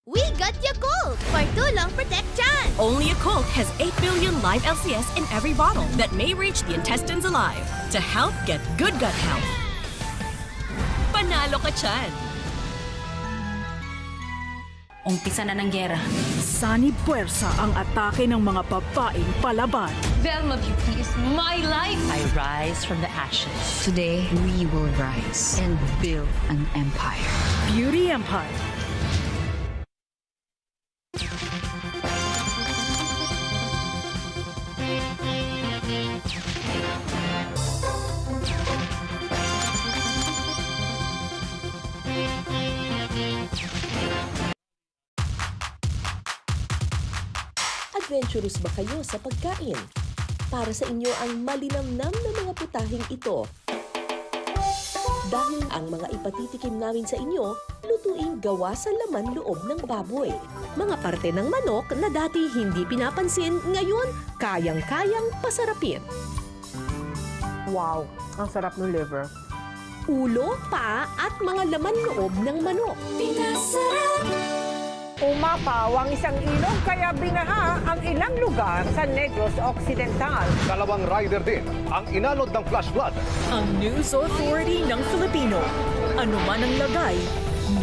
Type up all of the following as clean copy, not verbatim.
We got Yakult for tulong protection. Only Yakult has 8 billion live LCS in every bottle that may reach the intestines alive to help get good gut health. Panalo ka tiyan! Umpisa na ng gera. Sani puwersa ang atake ng mga babaeng palaban. Velma Beauty is my life. I rise from the ashes. Today, we will rise and build an empire. Beauty Empire. Adventurous ba kayo sa pagkain? Para sa inyo ang malinamnam na mga putahing ito. Dahil ang mga ipatitikim namin sa inyo, lutuing gawa sa laman loob ng baboy. Mga parte ng manok na dati hindi pinapansin, ngayon kayang-kayang pasarapin. Wow, ang sarap ng liver. Ulo, paa at mga laman loob ng manok. Umapaw ang isang ilog kaya binaha ang ilang lugar sa Negros Occidental. Dalawang rider din ang inanod ng flash flood. Ang News Authority ng Filipino. Ano man ang lagay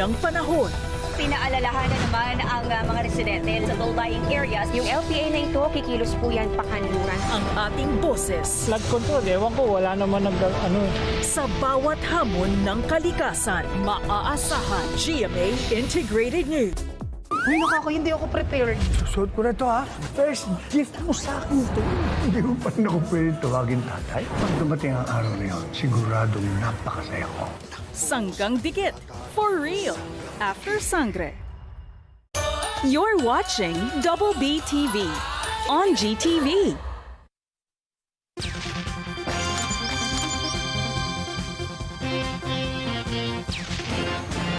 ng panahon. Pinaalalahanan naman ang mga residente sa low-lying areas. Yung LPA na ito, kikilos po yan pakanluran. Ang ating boses Flood control, ewan ko, wala naman sa bawat hamon ng kalikasan. Maaasahan. GMA Integrated News. Uy, ako, hindi ako prepared. Susuot ko na to, ha? First gift mo sa akin to. Hindi ko pa rin ako pwede tawagin tatay. Pag dumating ang araw na yun, siguradong napakasaya ko. Sanggang dikit. For real. After Sangre. You're watching Double B TV on GTV.